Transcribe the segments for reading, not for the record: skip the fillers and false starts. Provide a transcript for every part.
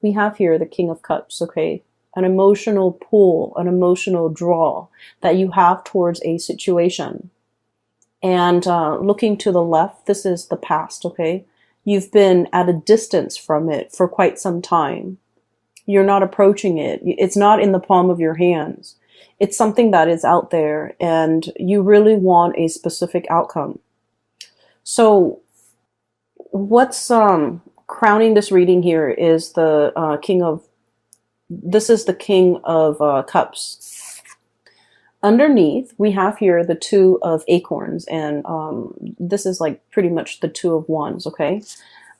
we have here the King of Cups, okay? An emotional pull, an emotional draw that you have towards a situation. And looking to the left, this is the past, okay? You've been at a distance from it for quite some time. You're not approaching it. It's not in the palm of your hands. It's something that is out there, and you really want a specific outcome. So what's crowning this reading here is the this is the King of Cups. Underneath, we have here the Two of Acorns, and this is like pretty much the Two of Wands, okay?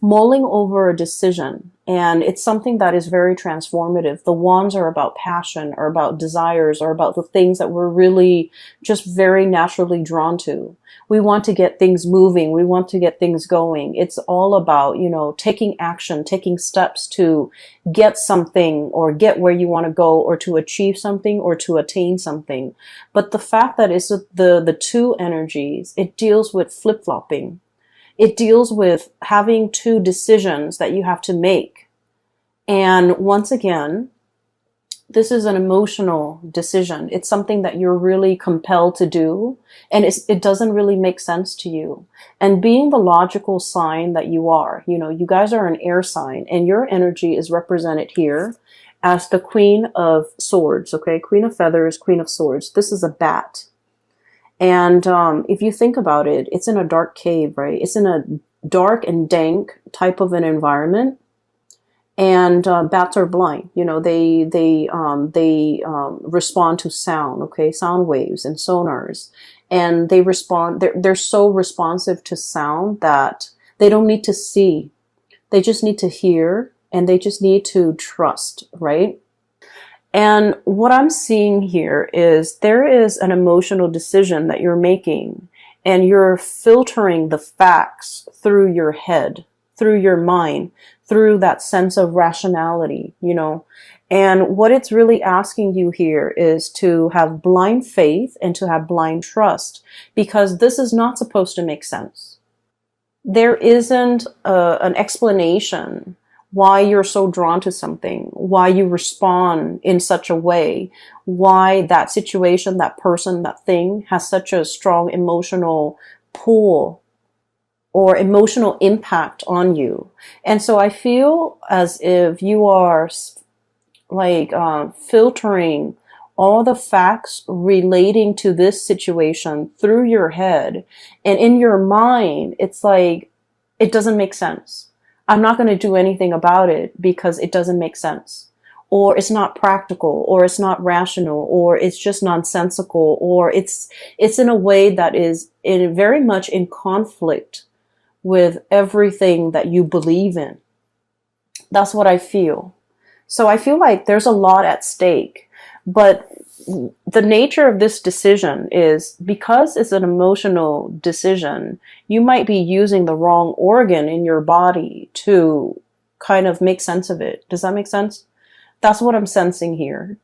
Mulling over a decision, and it's something that is very transformative. The wands are about passion, or about desires, or about the things that we're really just very naturally drawn to. We want to get things moving. We want to get things going. It's all about, you know, taking action, taking steps to get something, or get where you want to go, or to achieve something, or to attain something. But the fact that it's the two energies, it deals with flip-flopping. It deals with having two decisions that you have to make. And once again, this is an emotional decision. It's something that you're really compelled to do, and it doesn't really make sense to you. And being the logical sign that you are, you know, you guys are an air sign, and your energy is represented here as the Queen of Swords, okay? Queen of Feathers, Queen of Swords. This is a bat. And if you think about it, it's in a dark cave, right? It's in a dark and dank type of an environment. And bats are blind. You know, they respond to sound, okay, sound waves and sonars, and they respond. They're so responsive to sound that they don't need to see. They just need to hear, and they just need to trust, right? And what I'm seeing here is there is an emotional decision that you're making, and you're filtering the facts through your head, through your mind, through that sense of rationality, you know. And what it's really asking you here is to have blind faith and to have blind trust, because this is not supposed to make sense. There isn't an explanation why you're so drawn to something, why you respond in such a way, why that situation, that person, that thing has such a strong emotional pull or emotional impact on you. And so I feel as if you are like filtering all the facts relating to this situation through your head, and in your mind, it's like, it doesn't make sense. I'm not going to do anything about it because it doesn't make sense, or it's not practical, or it's not rational, or it's just nonsensical, or it's in a way that is very much in conflict with everything that you believe in. That's what I feel. So I feel like there's a lot at stake, but the nature of this decision is, because it's an emotional decision, you might be using the wrong organ in your body to kind of make sense of it. Does that make sense? That's what I'm sensing here.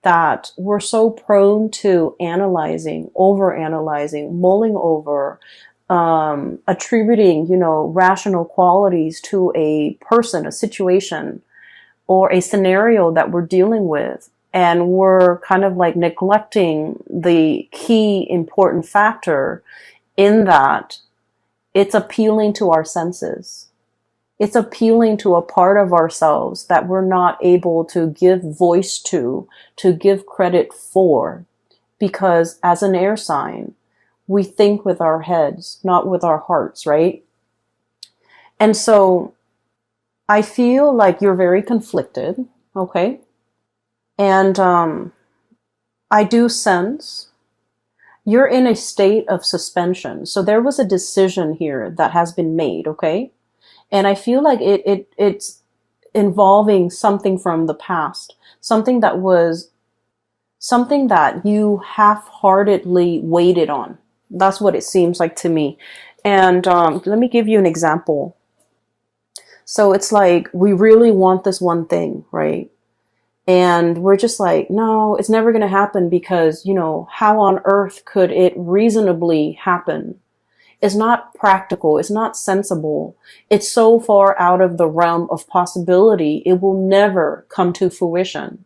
That we're so prone to analyzing, overanalyzing, mulling over, attributing, you know, rational qualities to a person, a situation, or a scenario that we're dealing with. And we're kind of like neglecting the key important factor in that it's appealing to our senses. It's appealing to a part of ourselves that we're not able to give voice to give credit for. Because as an air sign, we think with our heads, not with our hearts, right? And so I feel like you're very conflicted, okay? And I do sense you're in a state of suspension. So there was a decision here that has been made, okay? And I feel like it's involving something from the past, something that you half-heartedly waited on. That's what it seems like to me. And let me give you an example. So it's like, we really want this one thing, right? And we're just like, no, it's never going to happen because, you know, how on earth could it reasonably happen? It's not practical. It's not sensible. It's so far out of the realm of possibility, it will never come to fruition.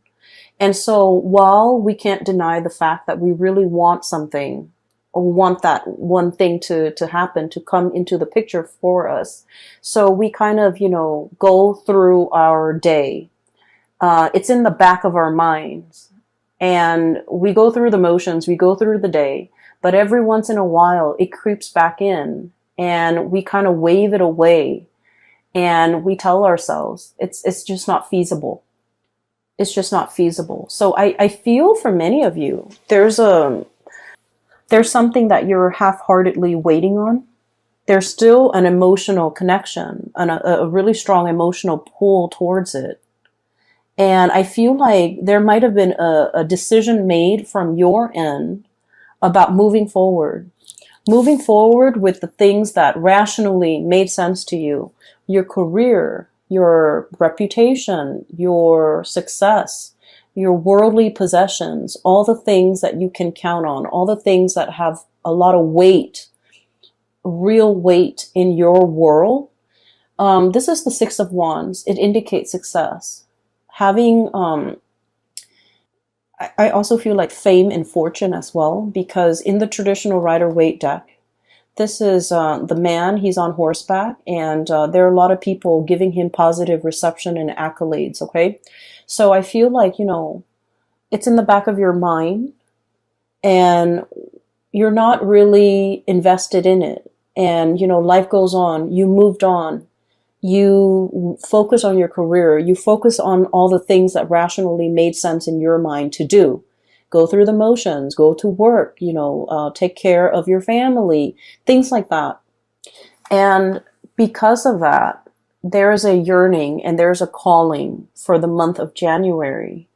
And so while we can't deny the fact that we really want something, or want that one thing to happen, to come into the picture for us, so we kind of, go through our day. It's in the back of our minds. And we go through the motions, we go through the day, but every once in a while it creeps back in and we kind of wave it away and we tell ourselves it's just not feasible. It's just not feasible. So I feel for many of you, there's something that you're half-heartedly waiting on. There's still an emotional connection and a really strong emotional pull towards it. And I feel like there might have been a decision made from your end about moving forward with the things that rationally made sense to you, your career, your reputation, your success, your worldly possessions, all the things that you can count on, all the things that have a lot of weight, real weight in your world. This is the Six of Wands. It indicates success. Having, I also feel like fame and fortune as well, because in the traditional Rider-Waite deck, this is the man, he's on horseback, and there are a lot of people giving him positive reception and accolades, okay? So I feel like, it's in the back of your mind, and you're not really invested in it. And, life goes on, you moved on. You focus on your career. You focus on all the things that rationally made sense in your mind to do. Go through the motions, go to work, take care of your family, things like that. And because of that, there is a yearning and there's a calling for the month of January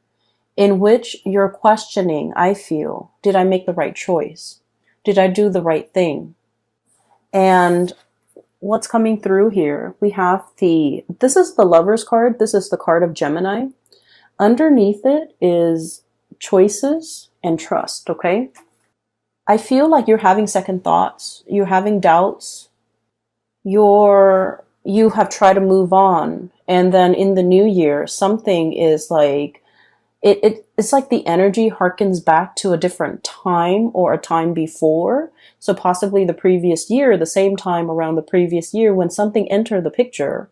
in which you're questioning, I feel, did I make the right choice? Did I do the right thing? And what's coming through here, we have this is the Lover's card. This is the card of Gemini. Underneath it is choices and trust, okay? I feel like you're having second thoughts. You're having doubts. You have tried to move on. And then in the new year, something is like, it's like the energy harkens back to a different time or a time before. So possibly the previous year, the same time around the previous year when something entered the picture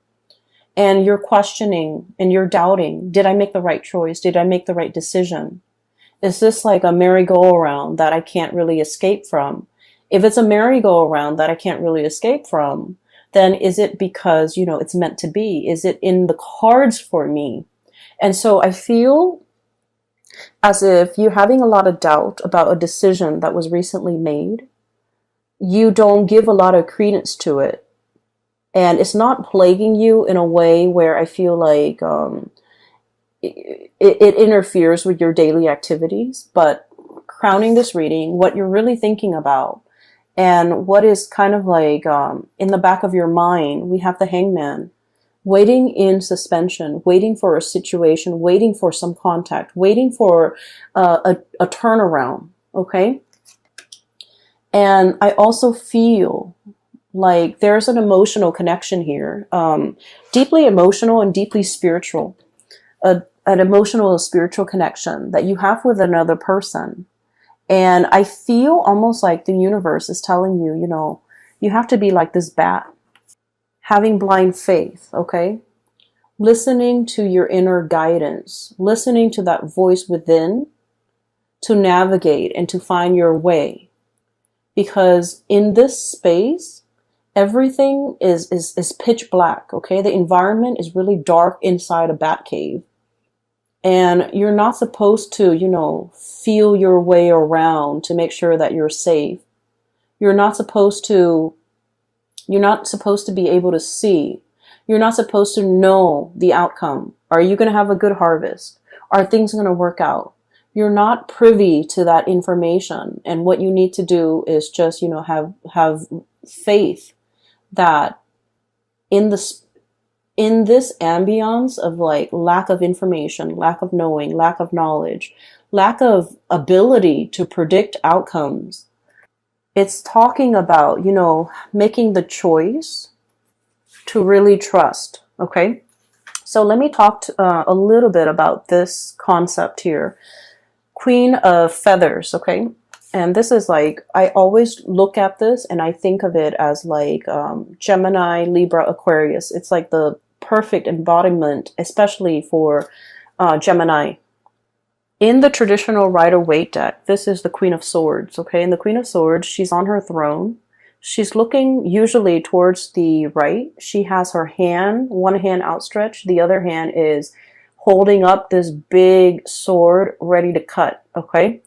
and you're questioning and you're doubting, did I make the right choice? Did I make the right decision? Is this like a merry-go-round that I can't really escape from? If it's a merry-go-round that I can't really escape from, then is it because, it's meant to be? Is it in the cards for me? And so I feel as if you're having a lot of doubt about a decision that was recently made. You don't give a lot of credence to it. And it's not plaguing you in a way where I feel like it interferes with your daily activities. But crowning this reading, what you're really thinking about and what is kind of like in the back of your mind, we have the Hangman. Waiting in suspension, waiting for a situation, waiting for some contact, waiting for a turnaround, okay? And I also feel like there's an emotional connection here, deeply emotional and deeply spiritual, an emotional spiritual connection that you have with another person. And I feel almost like the universe is telling you, you have to be like this bat. Having blind faith, okay? Listening to your inner guidance, listening to that voice within to navigate and to find your way. Because in this space, everything is pitch black, okay? The environment is really dark inside a bat cave. And you're not supposed to, feel your way around to make sure that you're safe. You're not supposed to be able to see. You're not supposed to know the outcome. Are you going to have a good harvest? Are things going to work out? You're not privy to that information. And what you need to do is just, have faith that in this ambience of like lack of information, lack of knowing, lack of knowledge, lack of ability to predict outcomes, It's talking about, you know, making the choice to really trust. Okay. So let me talk a little bit about this concept here. Queen of Feathers. Okay. And this is like, I always look at this and I think of it as like Gemini, Libra, Aquarius. It's like the perfect embodiment, especially for Gemini. In the traditional Rider-Waite deck, this is the Queen of Swords, okay? And the Queen of Swords, she's on her throne. She's looking usually towards the right. She has her hand, one hand outstretched. The other hand is holding up this big sword ready to cut, okay?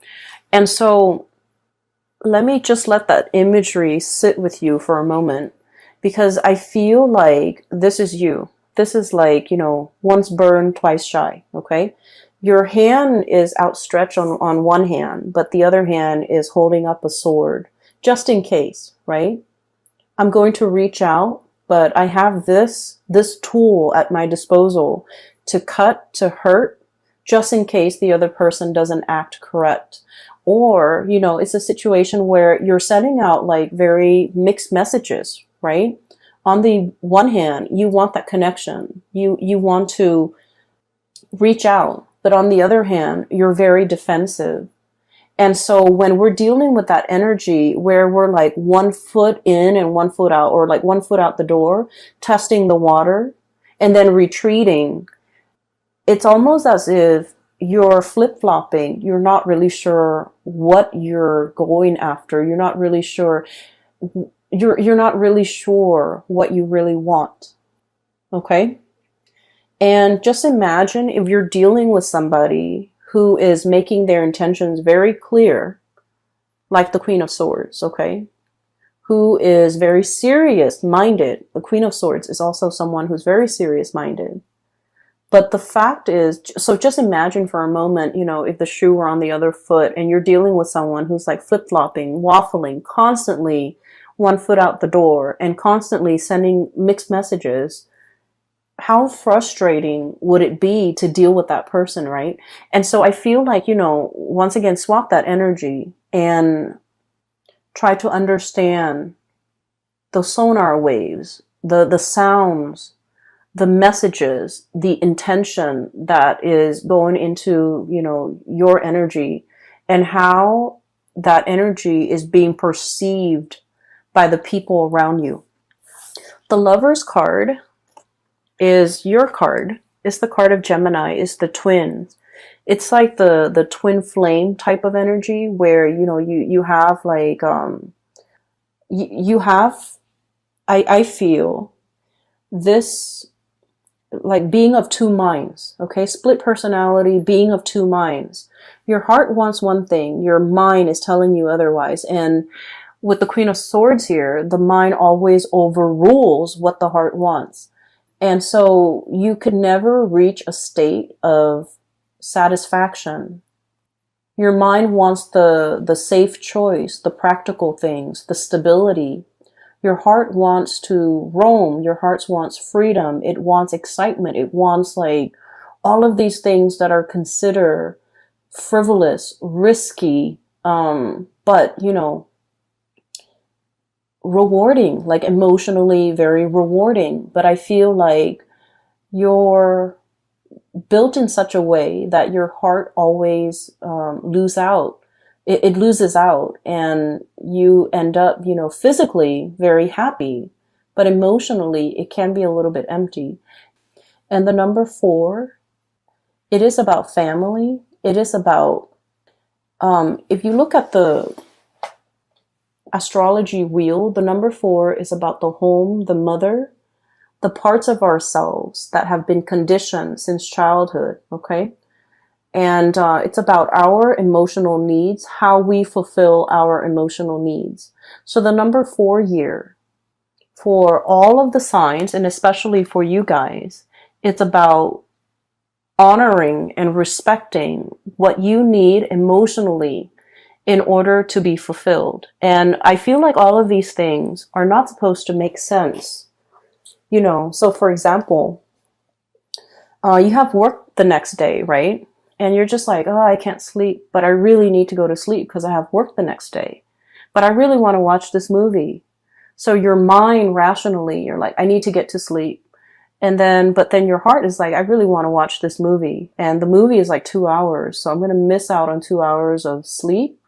And so let me just let that imagery sit with you for a moment, because I feel like this is you. This is like, you know, once burned, twice shy, okay? Your hand is outstretched on one hand, but the other hand is holding up a sword, just in case, right? I'm going to reach out, but I have this tool at my disposal to cut, to hurt, just in case the other person doesn't act correct. Or, you know, it's a situation where you're sending out like very mixed messages, right? On the one hand, you want that connection. You want to reach out. But on the other hand, you're very defensive. And so when we're dealing with that energy where we're like 1 foot in and 1 foot out, or like 1 foot out the door, testing the water and then retreating, it's almost as if you're flip-flopping. You're not really sure what you're going after. You're not really sure. You're not really sure what you really want. Okay? And just imagine if you're dealing with somebody who is making their intentions very clear, like the Queen of Swords, okay? Who is very serious-minded. The Queen of Swords is also someone who's very serious-minded. But the fact is, so just imagine for a moment, you know, if the shoe were on the other foot and you're dealing with someone who's like flip-flopping, waffling, constantly 1 foot out the door and constantly sending mixed messages. How frustrating would it be to deal with that person, right? And so I feel like, you know, once again, swap that energy and try to understand the sonar waves, the sounds, the messages, the intention that is going into, you know, your energy, and how that energy is being perceived by the people around you. The Lover's card is your card. It's the card of Gemini. It's the twins. It's like the twin flame type of energy where, you know, you have like, you have, I feel this like being of two minds, okay? Split personality, being of two minds. Your heart wants one thing. Your mind is telling you otherwise. And with the Queen of Swords here, the mind always overrules what the heart wants. And so you could never reach a state of satisfaction. Your mind wants the safe choice, the practical things, the stability. Your heart wants to roam. Your heart wants freedom. It wants excitement. It wants like all of these things that are considered frivolous, risky, but, you know, rewarding, like emotionally very rewarding. But I feel like you're built in such a way that your heart always loses out, and you end up, you know, physically very happy, but emotionally it can be a little bit empty. And the number 4, it is about family. It is about, if you look at the astrology wheel, the number 4 is about the home, the mother, the parts of ourselves that have been conditioned since childhood, okay? And it's about our emotional needs, how we fulfill our emotional needs. So the number 4 year, for all of the signs, and especially for you guys, it's about honoring and respecting what you need emotionally in order to be fulfilled. And I feel like all of these things are not supposed to make sense. You know, so for example, you have work the next day, right? And you're just like, oh, I can't sleep, but I really need to go to sleep because I have work the next day. but I really want to watch this movie. So your mind rationally, you're like, I need to get to sleep. And then, but then your heart is like, I really want to watch this movie. And the movie is like 2 hours. So I'm going to miss out on 2 hours of sleep,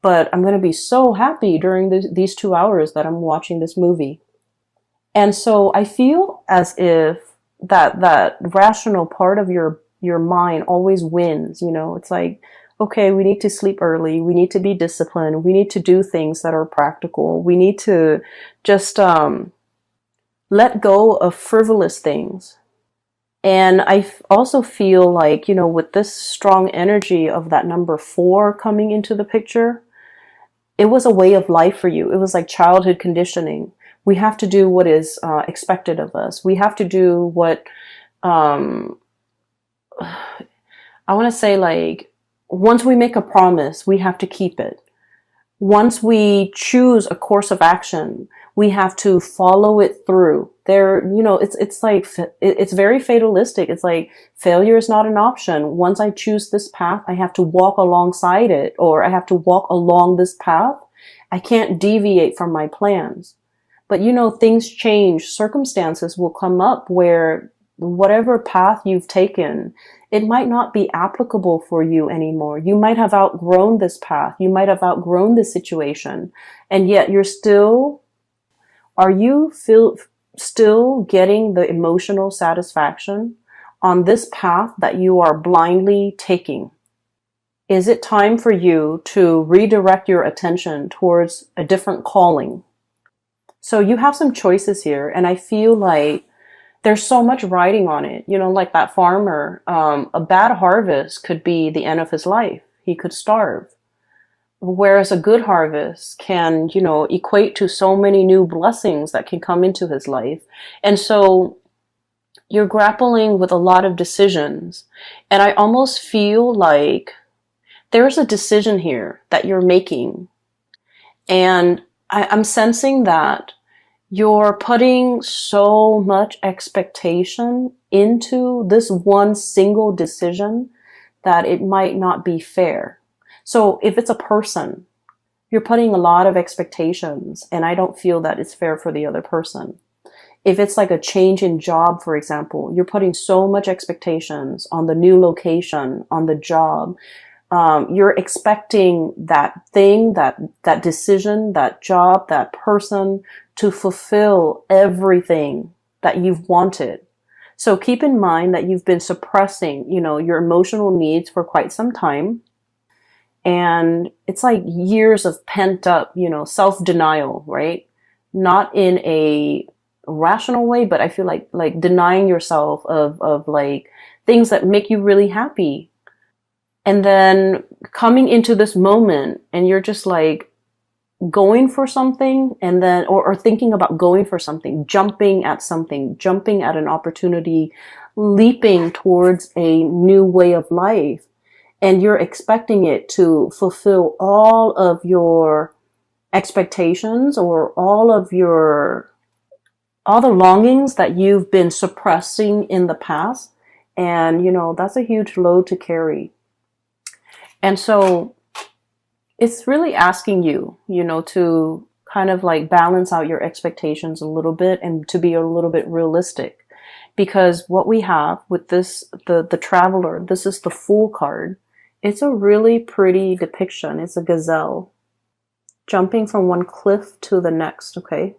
but I'm going to be so happy during these 2 hours that I'm watching this movie. And so I feel as if that rational part of your mind always wins. You know, it's like, okay, we need to sleep early. We need to be disciplined. We need to do things that are practical. We need to just let go of frivolous things. And I also feel like, you know, with this strong energy of that number 4 coming into the picture, it was a way of life for you. It was like childhood conditioning. We have to do what is expected of us. We have to do what, I want to say, like, once we make a promise, we have to keep it. Once we choose a course of action, we have to follow it through. There, you know, it's like, it's very fatalistic. It's like failure is not an option. Once I choose this path, I have to walk alongside it, or I have to walk along this path. I can't deviate from my plans. But you know, things change. Circumstances will come up where whatever path you've taken, it might not be applicable for you anymore. You might have outgrown this path. You might have outgrown this situation. And yet you're still, are you still getting the emotional satisfaction on this path that you are blindly taking? Is it time for you to redirect your attention towards a different calling? So you have some choices here, and I feel like there's so much riding on it. You know, like that farmer, a bad harvest could be the end of his life. He could starve. Whereas a good harvest can, you know, equate to so many new blessings that can come into his life. And so you're grappling with a lot of decisions. And I almost feel like there's a decision here that you're making. And I'm sensing that you're putting so much expectation into this one single decision that it might not be fair. So if it's a person, you're putting a lot of expectations, and I don't feel that it's fair for the other person. If it's like a change in job, for example, you're putting so much expectations on the new location, on the job. You're expecting that thing, that decision, that job, that person to fulfill everything that you've wanted. So keep in mind that you've been suppressing, you know, your emotional needs for quite some time. And it's like years of pent up, you know, self-denial, right? Not in a rational way, but I feel like denying yourself of like things that make you really happy. And then coming into this moment and you're just like going for something, and then, or thinking about going for something, jumping at an opportunity, leaping towards a new way of life. And you're expecting it to fulfill all of your expectations, or all the longings that you've been suppressing in the past. And, you know, that's a huge load to carry. And so it's really asking you, you know, to kind of like balance out your expectations a little bit and to be a little bit realistic. Because what we have with this, the Traveler, this is the Fool card. It's a really pretty depiction. It's a gazelle jumping from one cliff to the next, okay?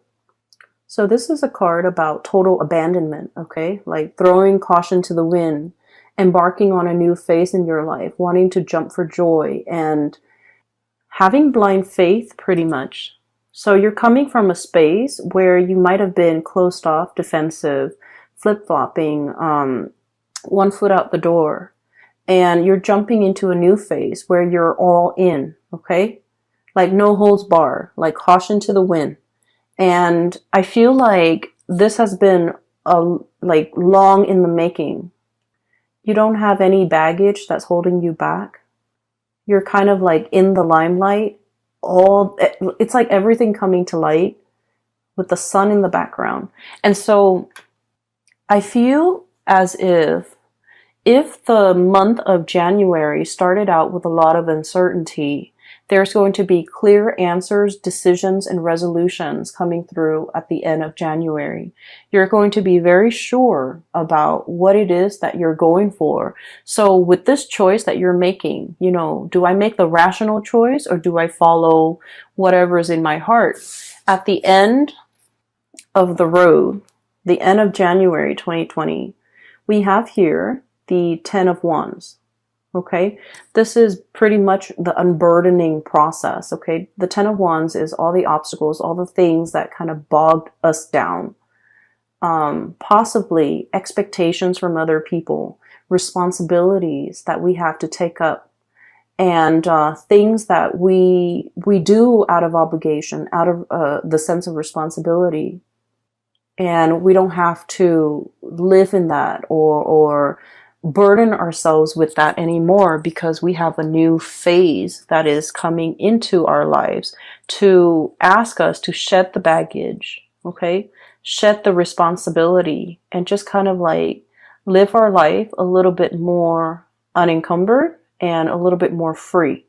So this is a card about total abandonment, okay? Like throwing caution to the wind, embarking on a new phase in your life, wanting to jump for joy, and having blind faith pretty much. So you're coming from a space where you might have been closed off, defensive, flip-flopping, one foot out the door. And you're jumping into a new phase where you're all in, okay? Like no holds bar, like caution to the wind. And I feel like this has been like long in the making. You don't have any baggage that's holding you back. You're kind of like in the limelight. It's like everything coming to light with the sun in the background. And so I feel as if the month of January started out with a lot of uncertainty, There's going to be clear answers, decisions, and resolutions coming through at the end of January. You're going to be very sure about what it is that you're going for. So with this choice that you're making, you know, do I make the rational choice or do I follow whatever is in my heart? At the end of the road, the end of January 2020, we have here the 10 of Wands. Okay, this is pretty much the unburdening process. Okay, the 10 of Wands is all the obstacles, all the things that kind of bogged us down. Possibly expectations from other people, responsibilities that we have to take up, and things that we do out of obligation, out of the sense of responsibility. And we don't have to live in that or burden ourselves with that anymore, because we have a new phase that is coming into our lives to ask us to shed the baggage, okay? Shed the responsibility and just kind of like live our life a little bit more unencumbered and a little bit more free.